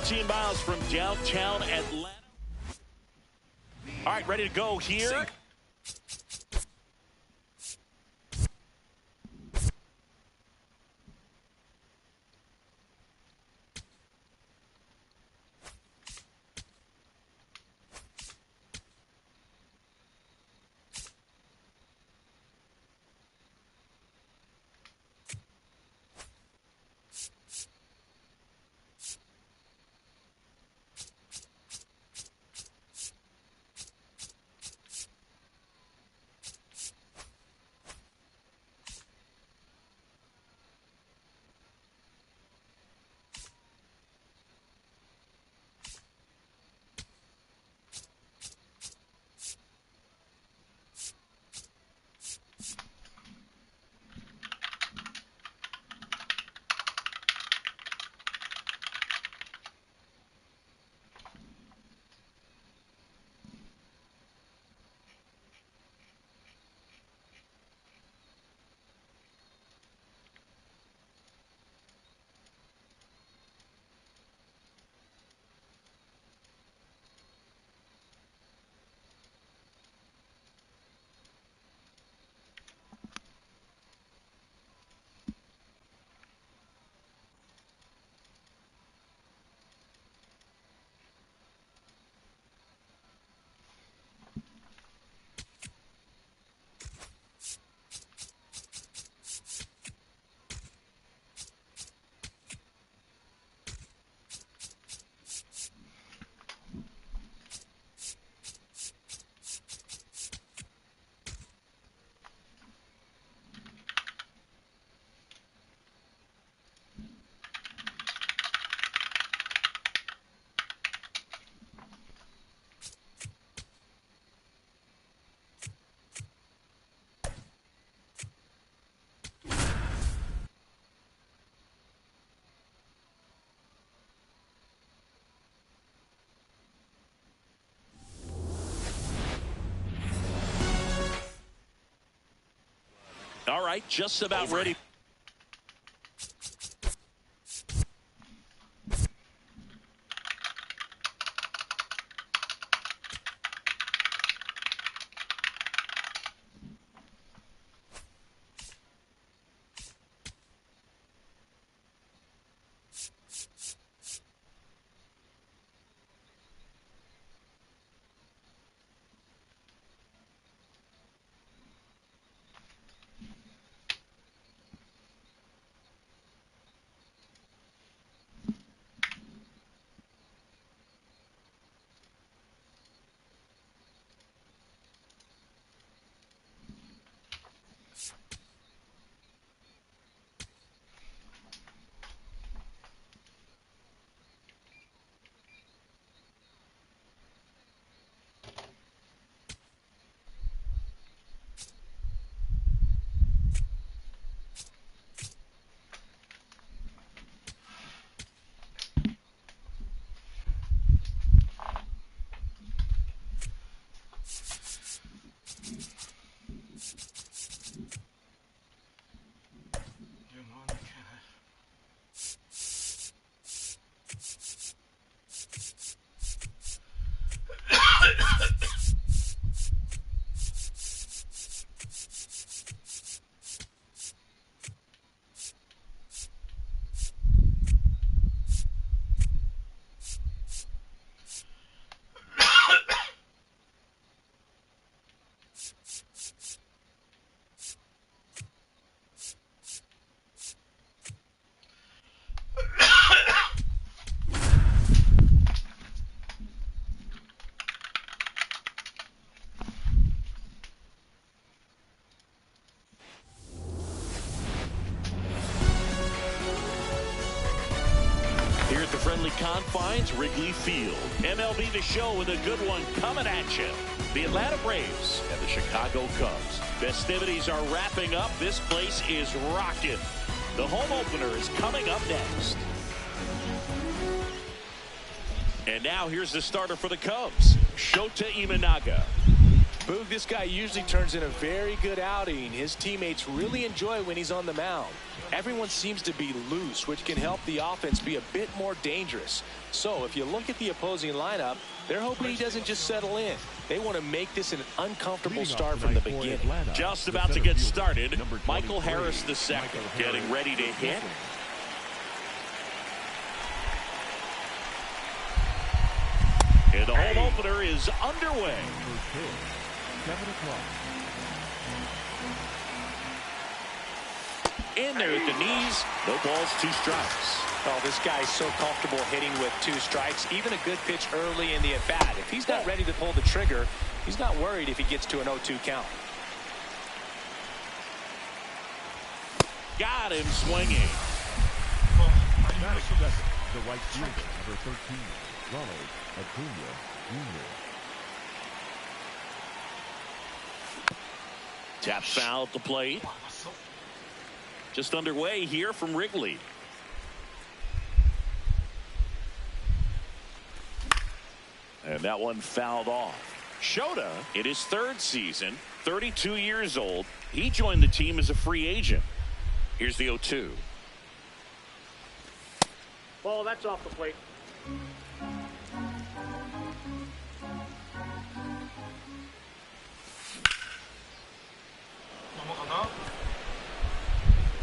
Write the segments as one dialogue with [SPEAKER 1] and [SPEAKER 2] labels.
[SPEAKER 1] 14 miles from downtown Atlanta. All right, ready to go here. All right, just about ready. Here at the friendly confines, Wrigley Field. MLB The Show with a good one coming at you. The Atlanta Braves and the Chicago Cubs. Festivities are wrapping up. This place is rocking. The home opener is coming up next. And now here's the starter for the Cubs, Shota Imanaga.
[SPEAKER 2] Boog, this guy usually turns in a very good outing. His teammates really enjoy when he's on the mound. Everyone seems to be loose, which can help the offense be a bit more dangerous. So if you look at the opposing lineup, they're hoping he doesn't just settle in. They want to make this an uncomfortable start from the beginning.
[SPEAKER 1] Just about to get started. Michael Harris II getting ready to hit. And the home opener is underway.
[SPEAKER 3] 7 o'clock.
[SPEAKER 1] In there at the knees. No balls, 2 strikes.
[SPEAKER 2] Oh, this guy's so comfortable hitting with 2 strikes. Even a good pitch early in the at-bat. If he's not ready to pull the trigger, he's not worried if he gets to an 0-2 count.
[SPEAKER 1] Got him swinging.
[SPEAKER 3] The right fielder, number 13, Ronald Acuna Jr.
[SPEAKER 1] Tap foul at the plate. Just underway here from Wrigley. And that one fouled off. Shota, in his 3rd season, 32 years old. He joined the team as a free agent. Here's the 0-2.
[SPEAKER 4] Ball, that's off the plate.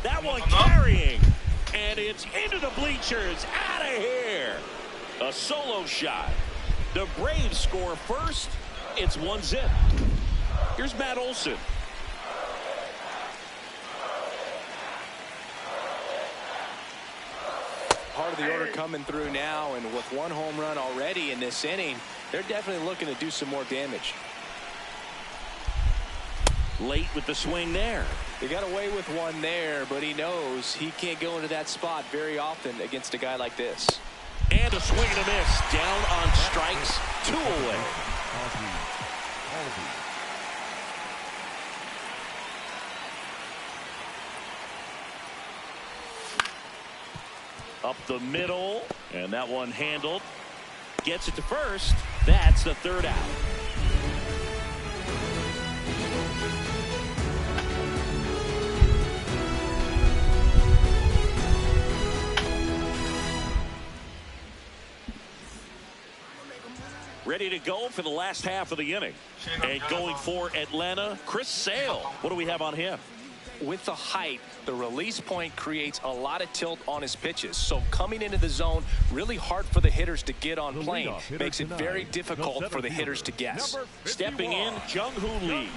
[SPEAKER 1] That one carrying. And it's into the bleachers. Out of here. A solo shot. The Braves score first. It's 1-0. Here's Matt Olson.
[SPEAKER 2] Part of the order coming through now, and with 1 home run already in this inning, they're definitely looking to do some more damage.
[SPEAKER 1] Late with the swing there.
[SPEAKER 2] They got away with 1 there, but he knows he can't go into that spot very often against a guy like this.
[SPEAKER 1] And a swing and a miss. Down on strikes. 2 away. Up the middle. And that one handled. Gets it to first. That's the 3rd out. Ready to go for the last half of the inning. And going for Atlanta, Chris Sale. What do we have on him?
[SPEAKER 2] With the height, the release point creates a lot of tilt on his pitches. So coming into the zone, really hard for the hitters to get on plane. Makes it very difficult for the hitters to guess.
[SPEAKER 1] Stepping in, Jung-Hoo Lee.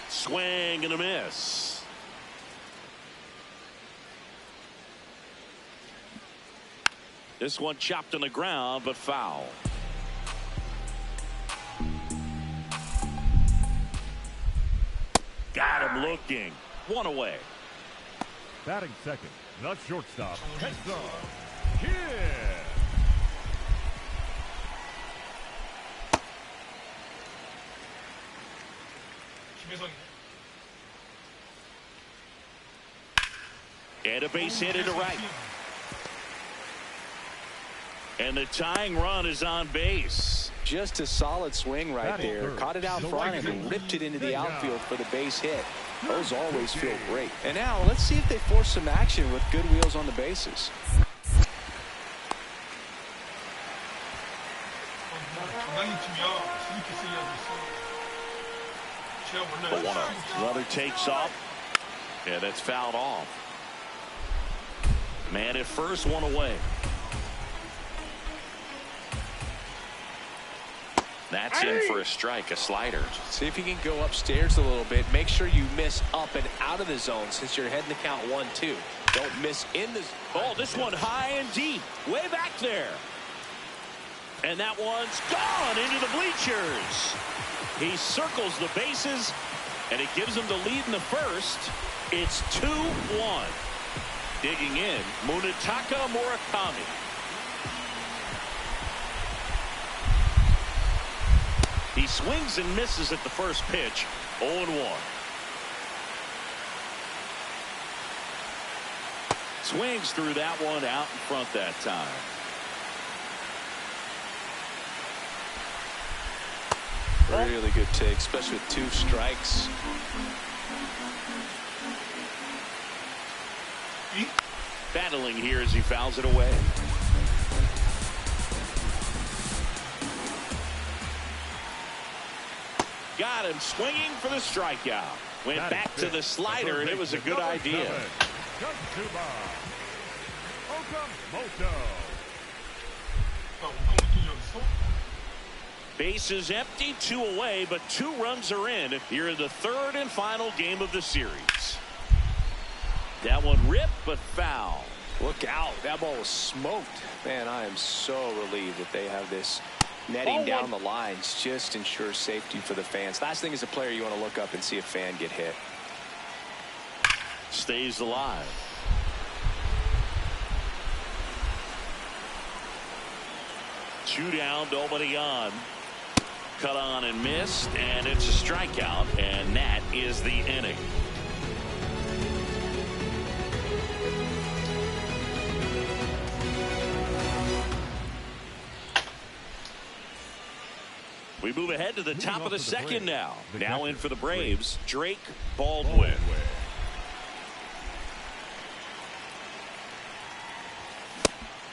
[SPEAKER 1] Swing and a miss. This one chopped on the ground, but foul. Got him looking. 1 away.
[SPEAKER 3] Batting second, the shortstop, Hector Kidd.
[SPEAKER 1] And a base hit into right. And the tying run is on base.
[SPEAKER 2] Just a solid swing right there. Caught it out front and ripped it into the outfield for the base hit. Those always feel great. And now let's see if they force some action with good wheels on the bases.
[SPEAKER 1] The 1-0. Runner takes off. Yeah, that's fouled off. Man at first, 1 away. That's in for a strike, a slider.
[SPEAKER 2] See if you can go upstairs a little bit. Make sure you miss up and out of the zone since you're heading to count 1-2. Don't miss in the...
[SPEAKER 1] Oh, this one high and deep. Way back there. And that one's gone into the bleachers. He circles the bases, and it gives him the lead in the first. It's 2-1. Digging in, Munetaka Murakami. He swings and misses at the first pitch. 0-1. Swings through that one out in front that time.
[SPEAKER 4] ball.
[SPEAKER 2] Really good take, especially with 2 strikes.
[SPEAKER 1] Battling here as he fouls it away. Got him swinging for the strikeout. Went back to the slider, and it was a good idea. Bases empty, 2 away, but 2 runs are in here in the 3rd and final game of the series. That one ripped, but foul.
[SPEAKER 2] Look out. That ball was smoked. Man, I am so relieved that they have this netting down the lines. Just ensures safety for the fans. Last thing as a player, you want to look up and see a fan get hit.
[SPEAKER 1] Stays alive. Two down, nobody on. Cut on and missed, and it's a strikeout, and that is the inning. We move ahead to the top of the second now. Now in for the Braves, Drake Baldwin.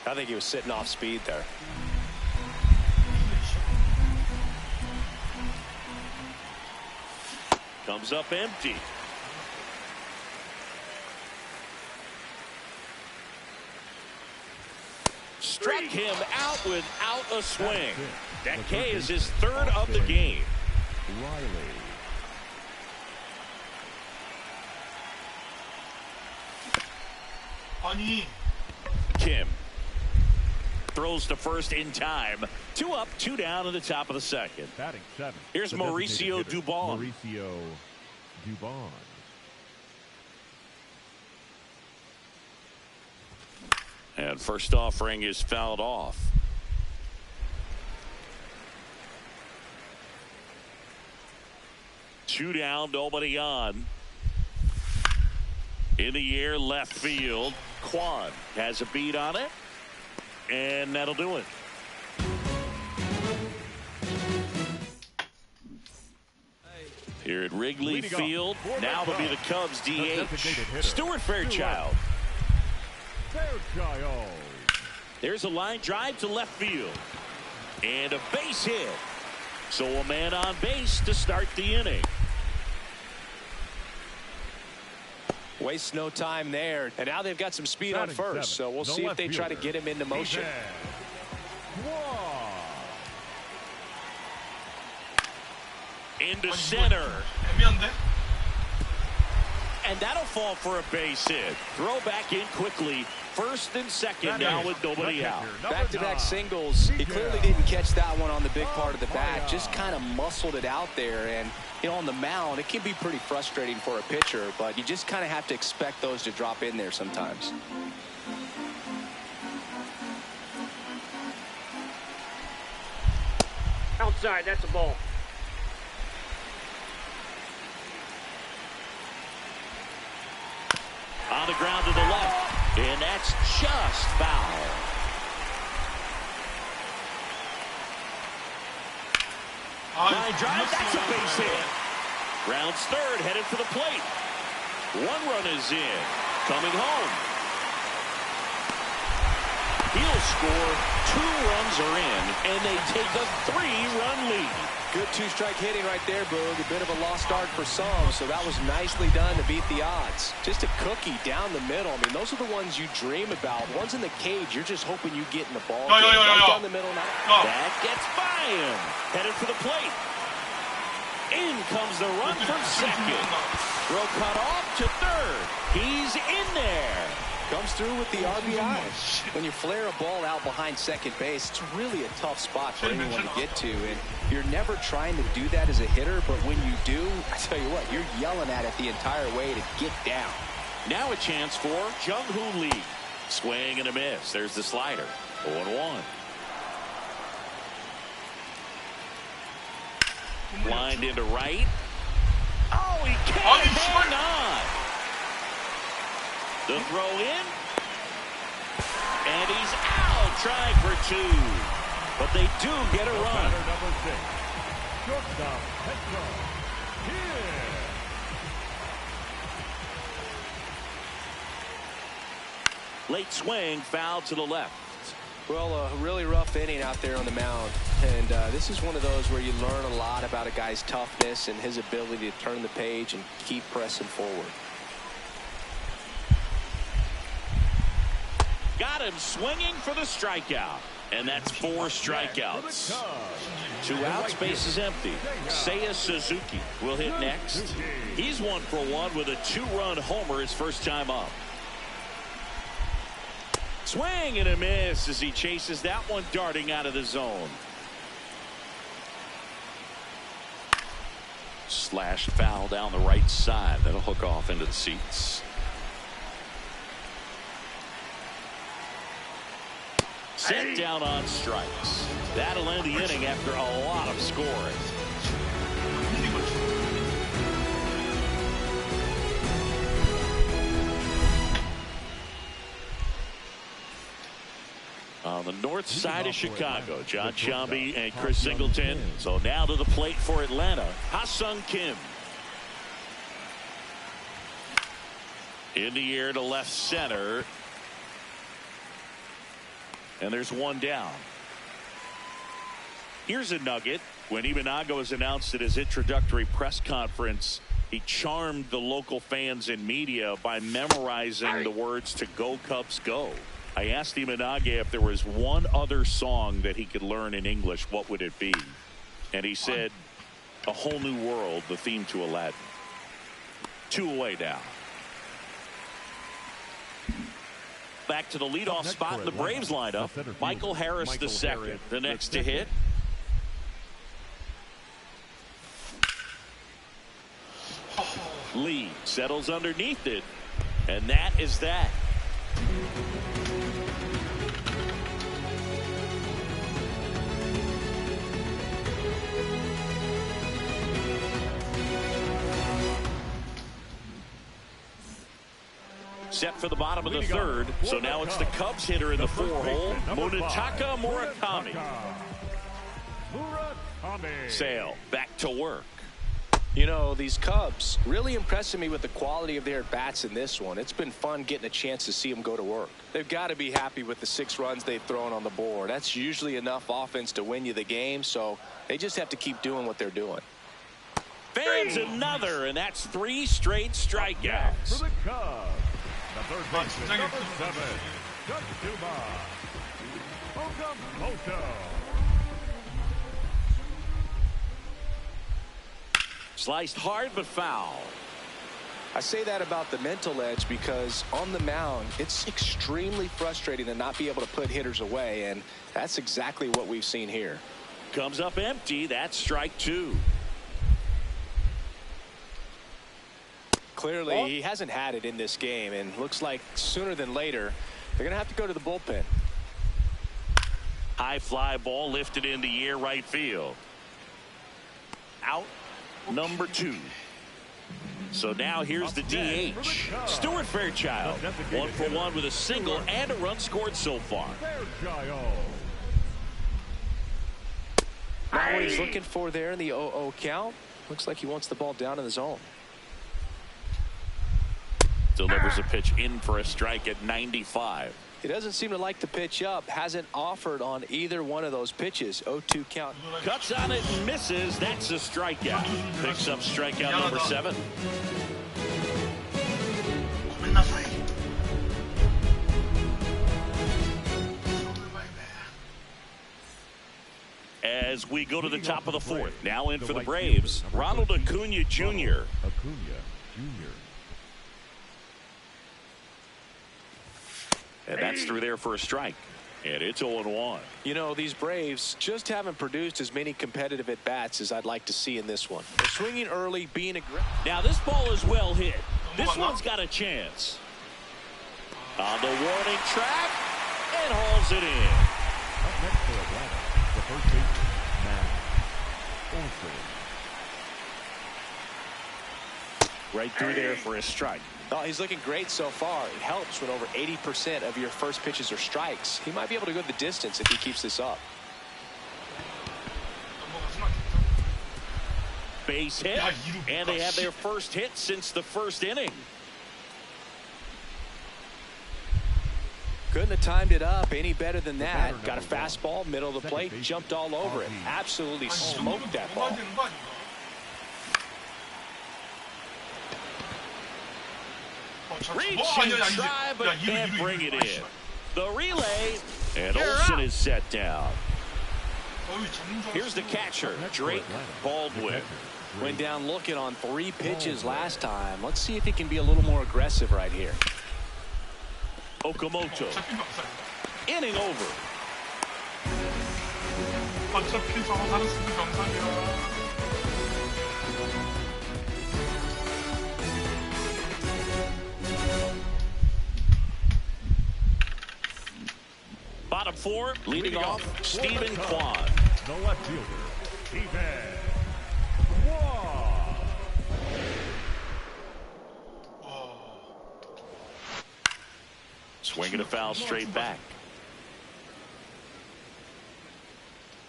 [SPEAKER 2] I think he was sitting off speed there.
[SPEAKER 1] Comes up empty. Struck him out without a swing. That K is his 3rd of the game. Kim throws to first in time. 2 up, 2 down in the top of the second.
[SPEAKER 3] Batting 7th.
[SPEAKER 1] Here's Mauricio Dubon.
[SPEAKER 3] Mauricio Dubon.
[SPEAKER 1] And first offering is fouled off. Two down, nobody on. In the air, left field. Quan has a beat on it. And that'll do it. Here at Wrigley Field, now it'll be the Cubs DH, Stuart Fairchild. There's a line drive to left field. And a base hit. So a man on base to start the inning.
[SPEAKER 2] Waste no time there. And now they've got some speed on first. So we'll see if they try to get him into motion.
[SPEAKER 1] Into center. And that'll fall for a base hit. Throw back in quickly. First and second now with nobody out.
[SPEAKER 2] Back-to-back singles. He clearly didn't catch that one on the big part of the bat. Just kind of muscled it out there. And, you know, on the mound, it can be pretty frustrating for a pitcher. But you just kind of have to expect those to drop in there sometimes.
[SPEAKER 4] Outside, that's a ball.
[SPEAKER 1] On the ground to the left, and that's just foul. Line drive, that's a base hit. Rounds third, headed for the plate. 1 run is in. Coming home. He'll score. 2 runs are in, and they take a 3-run lead.
[SPEAKER 2] Good 2-strike hitting right there, Boog. A bit of a lost start for some, so that was nicely done to beat the odds. Just a cookie down the middle. I mean, those are the ones you dream about. Ones in the cage, you're just hoping you get in the ball. Right down the middle now.
[SPEAKER 1] That gets by him. Headed for the plate. In comes the run from second. Throw cut off to third. He's in there.
[SPEAKER 2] Comes through with the RBI. When you flare a ball out behind second base, it's really a tough spot for anyone to get to. And you're never trying to do that as a hitter, but when you do, I tell you what, you're yelling at it the entire way to get down.
[SPEAKER 1] Now a chance for Jung-Hoo Lee. Swing and a miss. There's the slider. 0-1. Lined into right. Oh, he can't hang on. The throw in. And he's out trying for 2. But they do get a run.
[SPEAKER 3] Shortstop, Petco. Here.
[SPEAKER 1] Late swing, foul to the left.
[SPEAKER 2] Well, a really rough inning out there on the mound. And this is one of those where you learn a lot about a guy's toughness and his ability to turn the page and keep pressing forward.
[SPEAKER 1] Got him swinging for the strikeout. And that's 4 strikeouts. 2 outs, base is empty. Seiya Suzuki will hit next. He's 1 for 1 with a 2-run homer his first time up. Swing and a miss as he chases that one darting out of the zone. Slashed foul down the right side. That'll hook off into the seats. Set down on strikes. That'll end the inning after a lot of scoring. On the north side of Chicago, John Sciambi and Chris Singleton. So now to the plate for Atlanta, Ha-Sung Kim. In the air to left center. And there's 1 down. Here's a nugget. When Imanaga was announced at his introductory press conference, he charmed the local fans and media by memorizing the words to "Go Cubs Go." I asked Imanaga if there was one other song that he could learn in English, what would it be? And he said, "A Whole New World," the theme to Aladdin. 2 away now. Back to the leadoff spot in the Braves lineup. Michael Harris II, the next to hit. Lee settles underneath it, and that is that. Set for the bottom of the 3rd, so now it's the Cubs hitter in the 4-hole, Munetaka Murakami. Sale back to work.
[SPEAKER 2] You know, these Cubs really impressing me with the quality of their at-bats in this one. It's been fun getting a chance to see them go to work. They've got to be happy with the 6 runs they've thrown on the board. That's usually enough offense to win you the game, so they just have to keep doing what they're doing.
[SPEAKER 1] Fans another, and that's 3 straight strikeouts.
[SPEAKER 3] For the Cubs, the third baseman, number 7, Okamoto.
[SPEAKER 1] Sliced hard but foul.
[SPEAKER 2] I say that about the mental edge because on the mound, it's extremely frustrating to not be able to put hitters away, and that's exactly what we've seen here.
[SPEAKER 1] Comes up empty. That's strike 2.
[SPEAKER 2] Clearly, he hasn't had it in this game, and looks like sooner than later, they're going to have to go to the bullpen.
[SPEAKER 1] High fly ball lifted in the air right field. Out number 2. So now here's the DH. Stuart Fairchild, 1 for 1 with a single and a run scored so far.
[SPEAKER 2] Not what he's looking for there in the 0-0 count. Looks like he wants the ball down in the zone.
[SPEAKER 1] Delivers a pitch in for a strike at 95.
[SPEAKER 2] He doesn't seem to like the pitch up. Hasn't offered on either one of those pitches. 0-2 count.
[SPEAKER 1] Cuts on it and misses. That's a strikeout. Picks up strikeout number 7. As we go to the top of the 4th. Now in for the Braves, Ronald Acuna Jr. And that's through there for a strike. And it's 0-1.
[SPEAKER 2] You know, these Braves just haven't produced as many competitive at-bats as I'd like to see in this one. They're swinging early, being aggressive.
[SPEAKER 1] Now this ball is well hit. This one's got a chance. On the warning track and hauls it in.
[SPEAKER 3] Up next for Atlanta, the first baseman, Matt Olson.
[SPEAKER 1] Right through there for a strike.
[SPEAKER 2] Oh, he's looking great so far. It helps when over 80% of your first pitches are strikes. He might be able to go the distance if he keeps this up.
[SPEAKER 1] base hit, and they have their first hit since the first inning.
[SPEAKER 2] Couldn't have timed it up any better than that. Got a fastball, middle of the plate, jumped all over it. Absolutely smoked that ball.
[SPEAKER 1] Reaching try, but can't bring it in. The relay, and Olsen is set down. Here's the catcher, Drake Baldwin.
[SPEAKER 2] Went down looking on 3 pitches last time. Let's see if he can be a little more aggressive right here.
[SPEAKER 1] Okamoto. Inning over. Bottom 4, leading off, Stephen Kwan.
[SPEAKER 3] The left fielder, Stephen Kwan.
[SPEAKER 1] Swinging a foul straight back.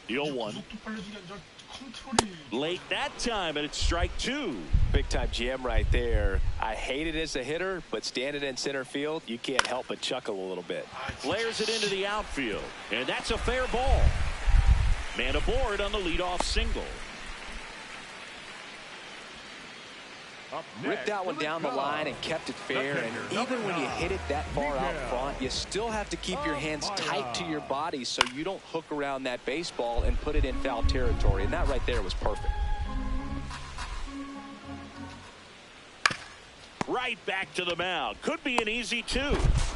[SPEAKER 1] The 0-1. Late that time, and it's strike 2.
[SPEAKER 2] Big time jam right there. I hate it as a hitter, but standing in center field, you can't help but chuckle a little bit.
[SPEAKER 1] Flares it into the outfield, and that's a fair ball. Man aboard on the leadoff single.
[SPEAKER 2] Ripped that one down the line and kept it fair, and even when you hit it that far out front, you still have to keep your hands tight to your body so you don't hook around that baseball and put it in foul territory, and that right there was perfect.
[SPEAKER 1] Right back to the mound. Could be an easy 2.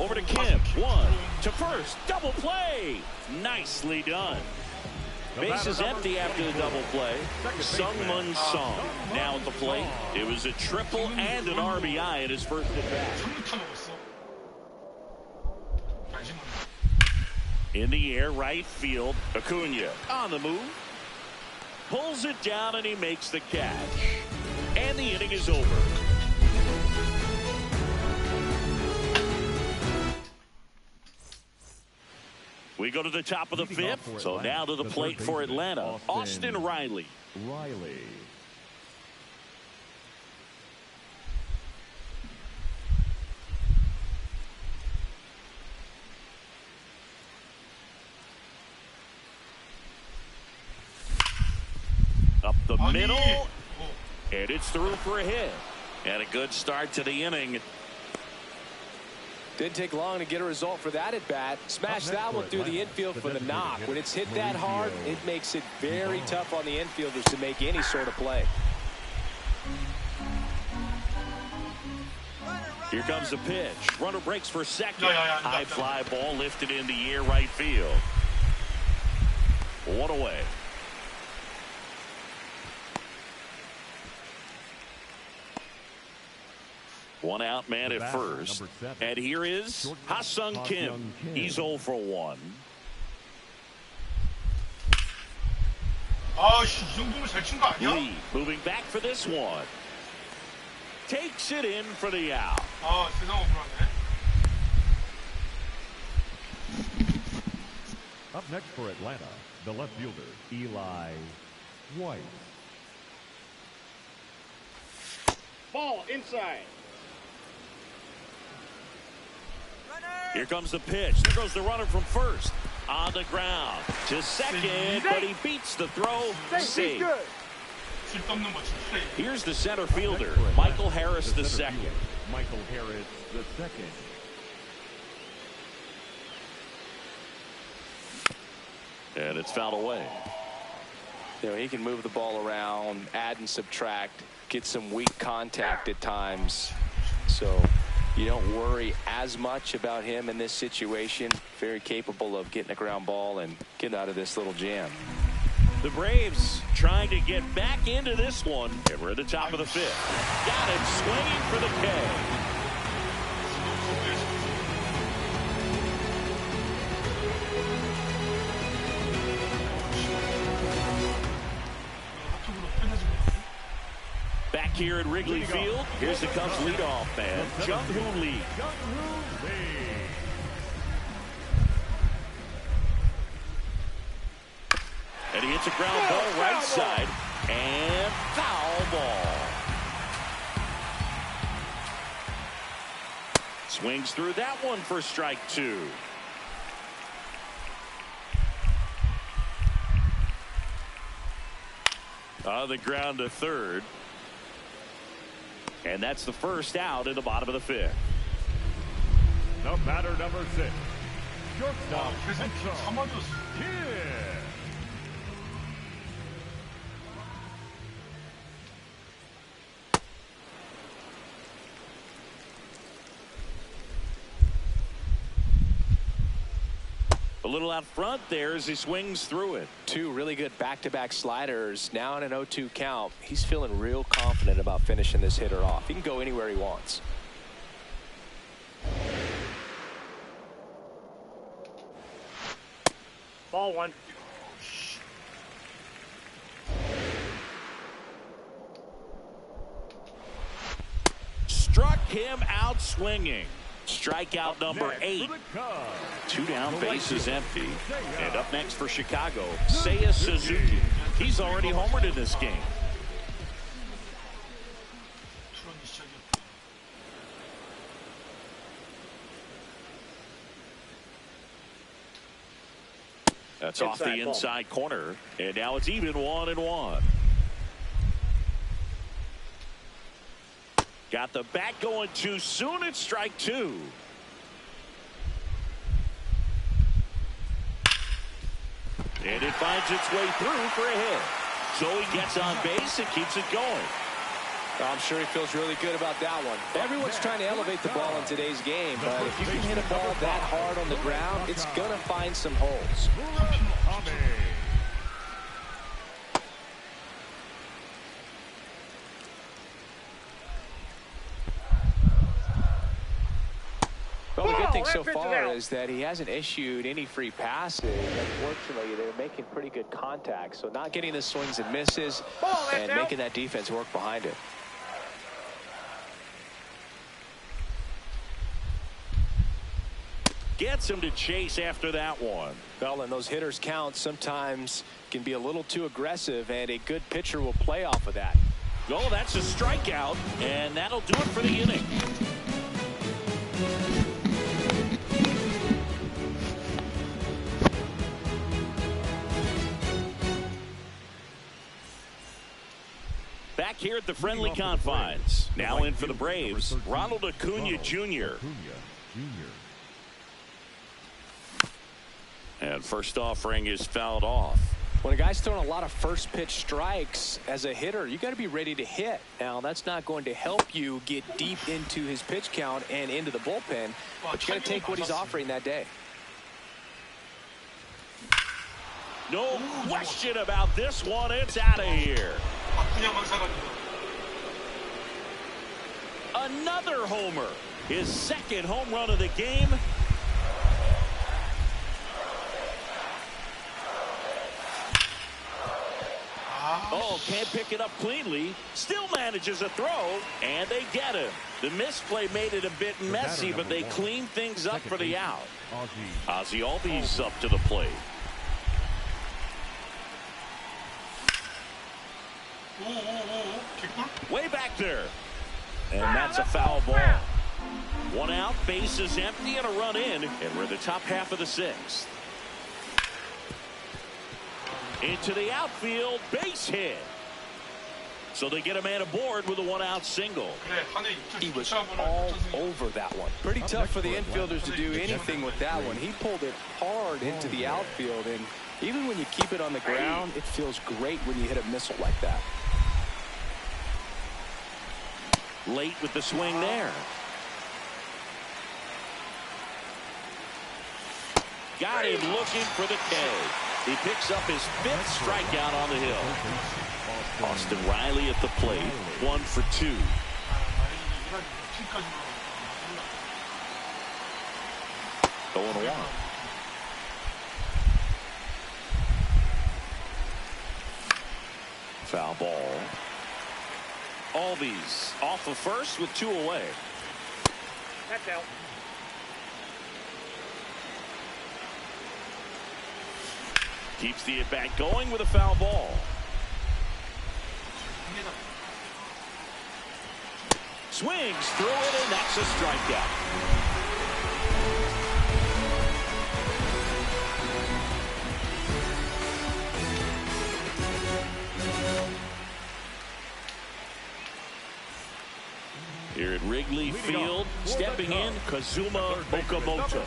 [SPEAKER 1] Over to Kim. 1 to first. Double play. Nicely done. Base is empty after the double play. Sungmun Song now at the plate. It was a triple and an RBI in his first at bat. In the air, right field. Acuna on the move. Pulls it down and he makes the catch. And the inning is over. We go to the top of the 5th, so now to the plate for Atlanta, Austin Riley. Up the middle, and it's through for a hit. And a good start to the inning.
[SPEAKER 2] Didn't take long to get a result for that at bat. Smash that one through the infield for the knock. When it's hit that hard, it makes it very tough on the infielders to make any sort of play.
[SPEAKER 1] Here comes the pitch. Runner breaks for second. High fly ball lifted in the air, right field. 1 away. One out man at first. And here is Ha-Sung Kim. He's 0 for 1. Lee moving back for this one. Takes it in for the out.
[SPEAKER 3] Up next for Atlanta, the left fielder, Eli White.
[SPEAKER 4] Ball inside.
[SPEAKER 1] Here comes the pitch. There goes the runner from first. On the ground to second, but he beats the throw. Safe. Here's the center fielder, Michael Harris the second.
[SPEAKER 3] Michael Harris the second.
[SPEAKER 1] And it's fouled away.
[SPEAKER 2] You know, he can move the ball around, add and subtract, get some weak contact at times. So you don't worry as much about him in this situation. Very capable of getting a ground ball and getting out of this little jam.
[SPEAKER 1] The Braves trying to get back into this one. And we're at the top of the 5th. Got it, swinging for the K. Back here at Wrigley Field, here's the Cubs leadoff man, Jung-Hoo Lee. And he hits a ground ball right side, and foul ball. Swings through that one for strike 2. On the ground to third. And that's the first out in the bottom of the 5th.
[SPEAKER 3] The batter number 6. Shortstop. Kid.
[SPEAKER 1] A little out front there as he swings through it.
[SPEAKER 2] 2 really good back-to-back sliders. Now in an 0-2 count. He's feeling real confident about finishing this hitter off. He can go anywhere he wants.
[SPEAKER 4] Ball 1.
[SPEAKER 1] Struck him out swinging. Strikeout number 8. 2 down, bases empty. And up next for Chicago, Seiya Suzuki. He's already homered in this game. That's off the inside corner. And now it's even 1-1. Got the bat going too soon. It's strike 2. And it finds its way through for a hit. So he gets on base and keeps it going.
[SPEAKER 2] I'm sure he feels really good about that one. Everyone's trying to elevate the ball in today's game, but if you can hit a ball that hard on the ground, it's going to find some holes. Well, the good thing so far is that he hasn't issued any free passes. Unfortunately, they're making pretty good contact, so not getting the swings and misses and making that defense work behind it.
[SPEAKER 1] Gets him to chase after that one.
[SPEAKER 2] Well, and those hitters count sometimes can be a little too aggressive, and a good pitcher will play off of that.
[SPEAKER 1] Oh, that's a strikeout, and that'll do it for the inning. Back here at the friendly confines. Now in for the Braves, Ronald Acuna Jr. And first offering is fouled off.
[SPEAKER 2] When a guy's throwing a lot of first pitch strikes as a hitter, you got to be ready to hit. Now, that's not going to help you get deep into his pitch count and into the bullpen, but you got to take what he's offering that day.
[SPEAKER 1] No question about this one. It's out of here. Another homer. His second home run of the game. Oh, can't pick it up cleanly. Still manages a throw, and they get him. The misplay made it a bit messy, but they clean things up for the out. Ozzie Albies up to the plate. Way back there. And that's a foul ball. 1 out, bases empty, and a run in. And we're in the top half of the 6th. Into the outfield, base hit. So they get a man aboard with a 1-out single.
[SPEAKER 2] He was all over that one. Pretty tough for the infielders to do anything with that one. He pulled it hard into the outfield, and even when you keep it on the ground, it feels great when you hit a missile like that.
[SPEAKER 1] Late with the swing there. Got him looking for the K. He picks up his 5th strikeout on the hill. Austin Riley at the plate, 1 for 2. Going 1. Foul ball. Albies off of first with 2 away.
[SPEAKER 4] That's out.
[SPEAKER 1] Keeps the at-bat going with a foul ball. Swings through it, and that's a strikeout. Here at Wrigley Field, stepping in, Kazuma Okamoto.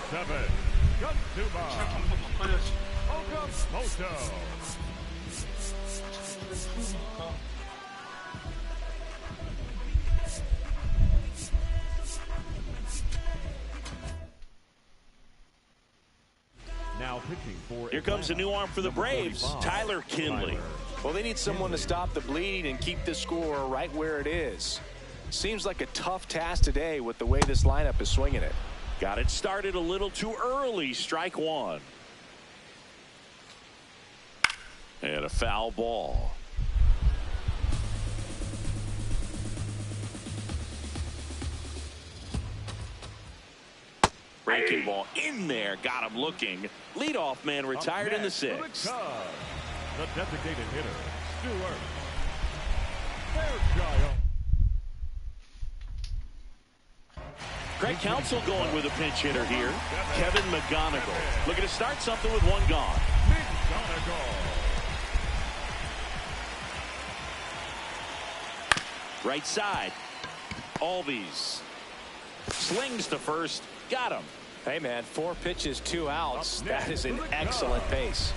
[SPEAKER 3] Now pitching for
[SPEAKER 1] Here comes a new arm for the Braves, Tyler Kinley.
[SPEAKER 2] Well, they need someone to stop the bleed and keep the score right where it is. Seems like a tough task today with the way this lineup is swinging it.
[SPEAKER 1] Got it started a little too early. Strike one. And a foul ball. Breaking ball in there. Got him looking. Leadoff man retired in the sixth.
[SPEAKER 3] The designated hitter, Stewart. Fairchild.
[SPEAKER 1] Craig Counsell going with a pinch hitter here. Kevin McGonigal looking to start something with one gone. Right side. Albies slings to first. Got him.
[SPEAKER 2] Hey, man, 4 pitches, 2 outs. That is an excellent pace.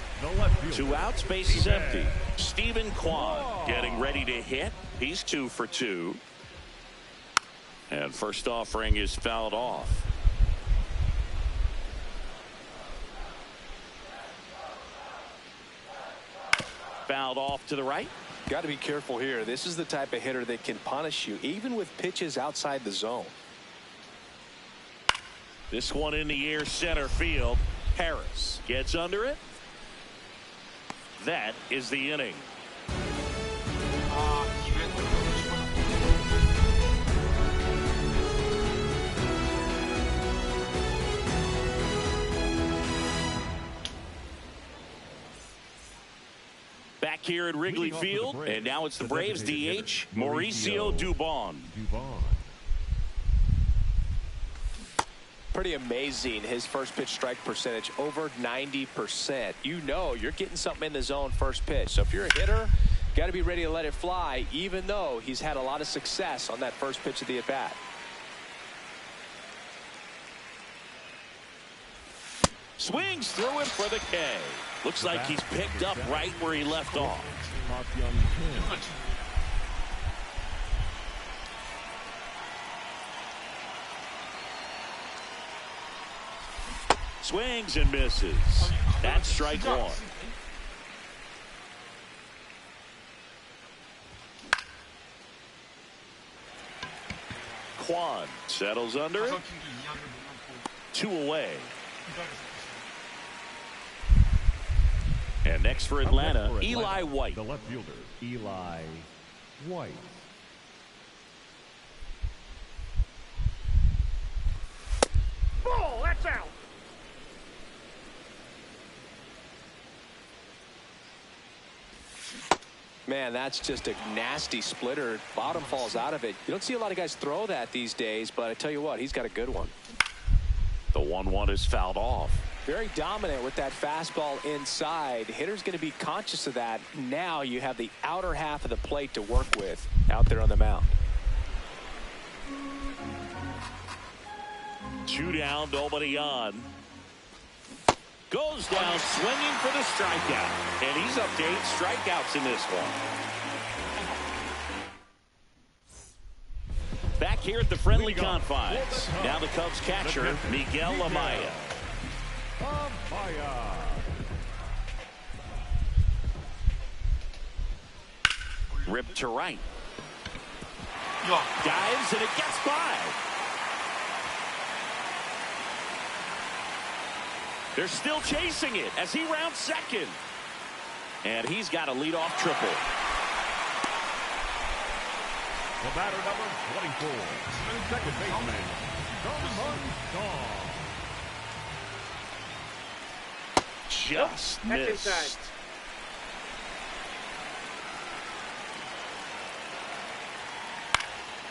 [SPEAKER 1] 2 outs, base is empty. Stephen Kwan getting ready to hit. He's 2 for 2. And first offering is fouled off. Fouled off to the right.
[SPEAKER 2] Got to be careful here. This is the type of hitter that can punish you even with pitches outside the zone.
[SPEAKER 1] This one in the air, center field. Harris gets under it. That is the inning. Back here at Wrigley Field, and now it's the Braves DH, Mauricio Dubon.
[SPEAKER 2] Pretty amazing, his first pitch strike percentage over 90%. You know you're getting something in the zone first pitch. So if you're a hitter, got to be ready to let it fly, even though he's had a lot of success on that first pitch of the at-bat.
[SPEAKER 1] Swings through it for the K. Looks like he's picked up right where he left off. Swings and misses. That's strike one. Kwan settles under it. 2 away. And next for Atlanta, Eli White.
[SPEAKER 3] The left fielder, Eli White.
[SPEAKER 4] Ball, that's out.
[SPEAKER 2] Man, that's just a nasty splitter. Bottom falls out of it. You don't see a lot of guys throw that these days, but I tell you what, he's got a good one.
[SPEAKER 1] The 1-1 is fouled off.
[SPEAKER 2] Very dominant with that fastball inside. Hitter's going to be conscious of that. Now you have the outer half of the plate to work with out there on the mound.
[SPEAKER 1] 2 down, nobody on. Goes down swinging for the strikeout. And he's up to 8 strikeouts in this one. Back here at the friendly confines. Now the Cubs catcher, Miguel Amaya. Ripped to right. Dives and it gets by. They're still chasing it as he rounds second. And he's got a leadoff triple.
[SPEAKER 3] The batter number 24, second baseman,
[SPEAKER 1] Just missed.
[SPEAKER 4] Inside.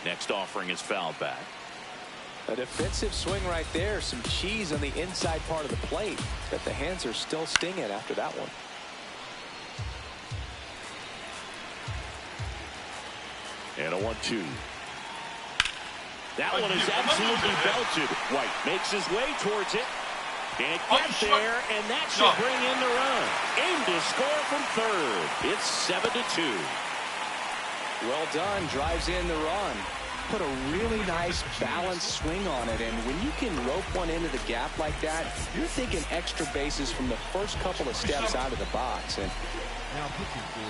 [SPEAKER 1] Next offering is fouled back.
[SPEAKER 2] A defensive swing right there. Some cheese on the inside part of the plate. But the hands are still stinging after that one.
[SPEAKER 1] And a 1-2. That one is absolutely belted. White makes his way towards it. Can't get there, and that should bring in the run. Aim to score from third. It's 7-2.
[SPEAKER 2] Well done. Drives in the run. Put a really nice balanced swing on it, and when you can rope one into the gap like that, you're thinking extra bases from the first couple of steps out of the box. And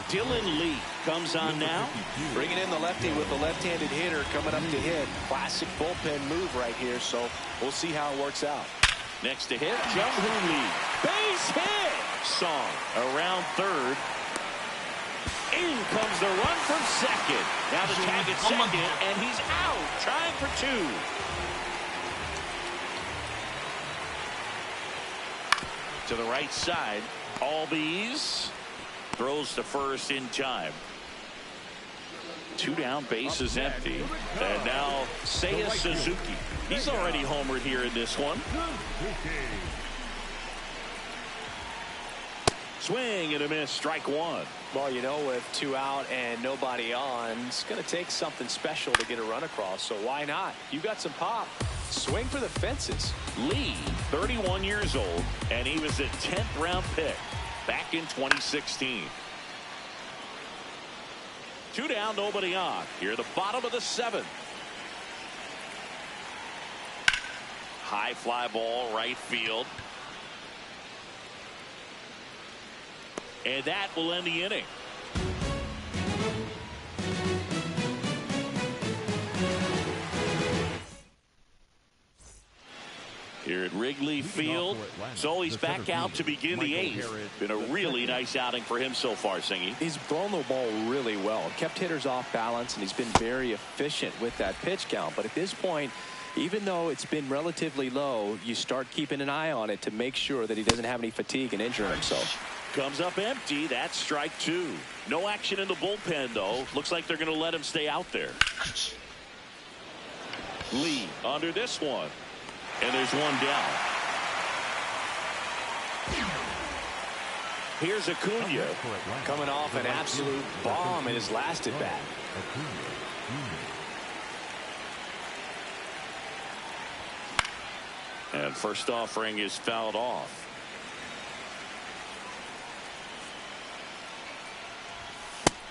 [SPEAKER 1] Dylan Lee comes on now.
[SPEAKER 2] Bringing in the lefty with the left-handed hitter coming up to hit. Classic bullpen move right here, so we'll see how it works out.
[SPEAKER 1] Next to hit, Jung-Hoo Lee. Base hit! Song around third. In comes the run from second. Now the tag at second, and he's out, trying for two. To the right side, Albies throws to first in time. 2 down, base is empty. And now Seiya Suzuki. He's already homered here in this one. Swing and a miss, strike one.
[SPEAKER 2] Well, you know, with 2 out and nobody on, it's going to take something special to get a run across, so why not? You got some pop. Swing for the fences.
[SPEAKER 1] Lee, 31 years old, and he was a 10th round pick back in 2016. 2 down, nobody on. Here at the bottom of the 7th. High fly ball, right field. And that will end the inning. Here at Wrigley Field, so he's back out to begin the 8th. Been a really nice outing for him so far, Singy.
[SPEAKER 2] He's thrown the ball really well, kept hitters off balance, and he's been very efficient with that pitch count. But at this point, even though it's been relatively low, you start keeping an eye on it to make sure that he doesn't have any fatigue and injure himself.
[SPEAKER 1] Comes up empty. That's strike 2. No action in the bullpen, though. Looks like they're going to let him stay out there. Lee under this one. And there's one down. Here's Acuna.
[SPEAKER 2] Coming off an absolute bomb in his last at bat.
[SPEAKER 1] And first offering is fouled off.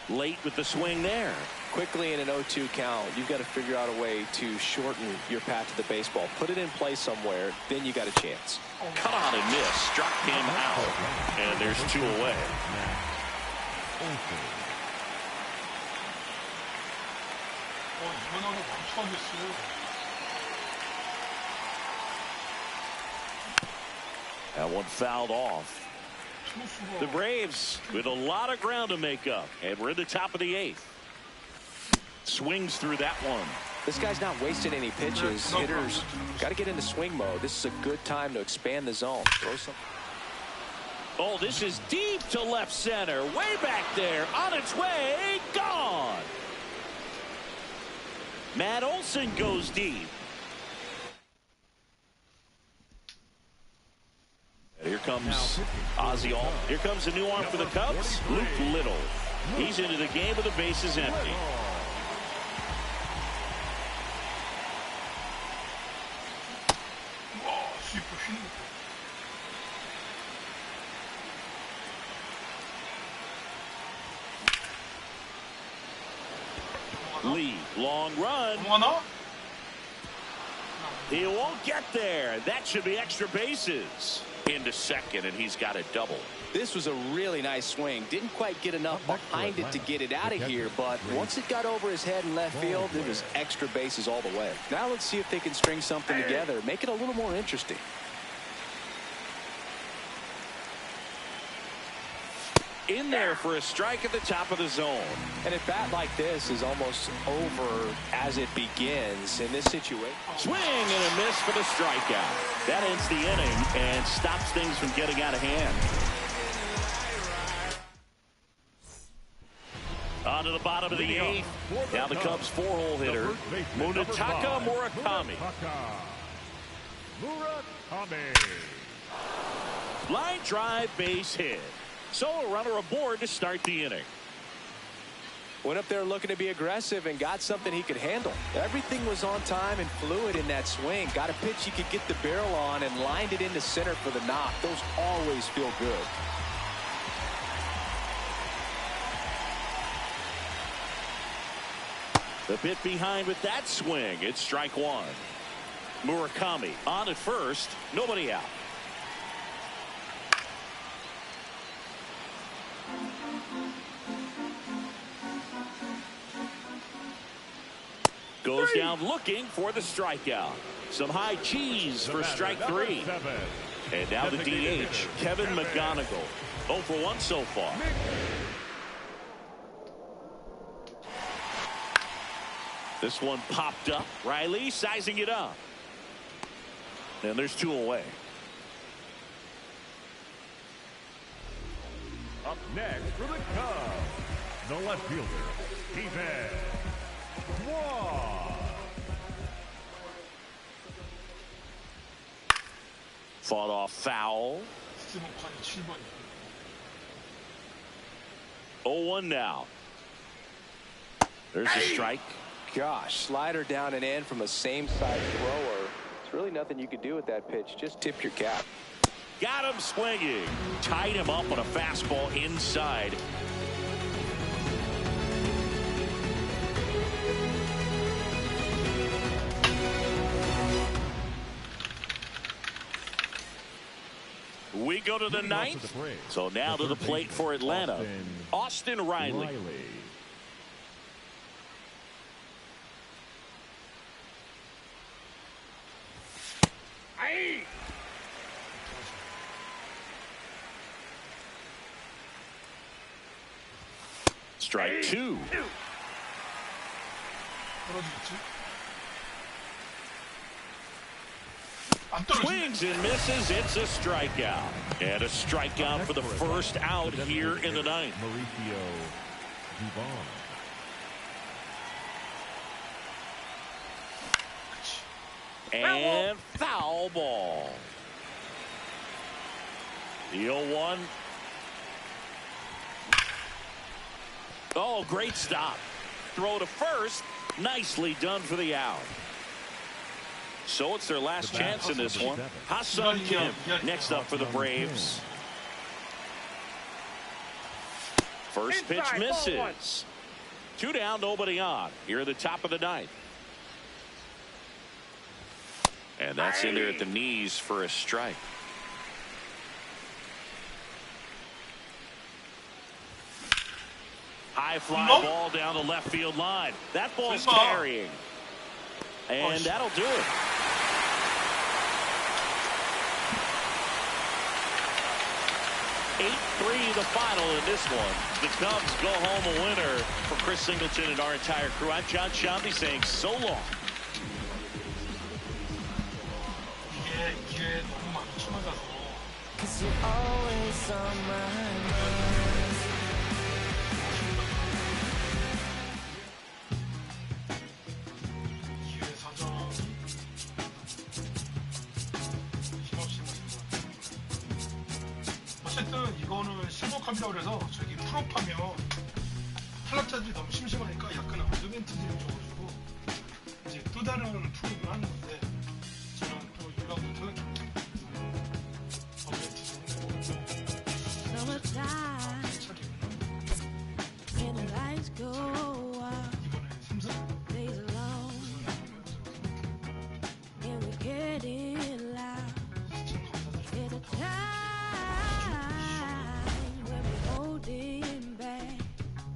[SPEAKER 1] Late with the swing there.
[SPEAKER 2] Quickly in an 0-2 count, you've got to figure out a way to shorten your path to the baseball. Put it in play somewhere, then you got a chance.
[SPEAKER 1] Cut on and miss. Struck him out. And there's 2 away. That one fouled off. The Braves with a lot of ground to make up, and we're in the top of the 8th. Swings through that one.
[SPEAKER 2] This guy's not wasting any pitches. Hitters got to get into swing mode. This is a good time to expand the zone.
[SPEAKER 1] Oh, this is deep to left center, way back there, on its way, gone. Matt Olson goes deep. Here comes Ozzie Alt. Here comes a new arm for the Cubs, Luke Little. He's into the game with the bases empty. Lee, long run. He won't get there. That should be extra bases. Into second, and he's got a double.
[SPEAKER 2] This was a really nice swing. Didn't quite get enough behind it to get it out of here, but once it got over his head in left field, it was extra bases all the way. Now let's see if they can string something together, make it a little more interesting.
[SPEAKER 1] In there for a strike at the top of the zone.
[SPEAKER 2] And a bat like this is almost over as it begins in this situation.
[SPEAKER 1] Swing and a miss for the strikeout. That ends the inning and stops things from getting out of hand. On to the bottom of the 8th. Now the Cubs' 4-hole hitter, Munetaka Murakami. Line drive, base hit. So a runner aboard to start the inning.
[SPEAKER 2] Went up there looking to be aggressive and got something he could handle. Everything was on time and fluid in that swing. Got a pitch he could get the barrel on and lined it into center for the knock. Those always feel good.
[SPEAKER 1] The bit behind with that swing. It's strike 1. Murakami on at first. Nobody out. Goes down looking for the strikeout. Some high cheese for strike 3. And now the DH, Kevin McGonigal. 0 for 1 so far. This one popped up. Riley sizing it up. And there's 2 away.
[SPEAKER 3] Up next for the Cubs, the left fielder, Steven.
[SPEAKER 1] Fought off foul. 0-1 now. There's a strike.
[SPEAKER 2] Gosh, slider down and in from a same-side thrower. There's really nothing you could do with that pitch. Just tip your cap.
[SPEAKER 1] Got him swinging. Tied him up on a fastball inside. We go to the 9th. So now to the plate for Atlanta, Austin Riley. Strike 2. Swings and misses. It's a strikeout. And a strikeout for the first out here in the 9th. And foul ball. The 0-1. Oh, great stop. Throw to first. Nicely done for the out. So it's their last chance in this one. Ha-Seong Kim next up for the Braves. First pitch misses. 2 down, nobody on. Here at the top of the 9th. And that's in there at the knees for a strike. High fly ball down the left field line. That ball's carrying. And that'll do it. The final in this one. The Cubs go home a winner. For Chris Singleton and our entire crew, I'm John Shambi saying so long.
[SPEAKER 5] 어쨌든 이거는 실버컵이라고 그래서 저기 풀업하면 탈락자들이 너무 심심하니까 약간 어드밴티지를 줘가지고 이제 또 다른 풀업을 하는 건데 저는 또 유럽부터 어드밴티지를 차리고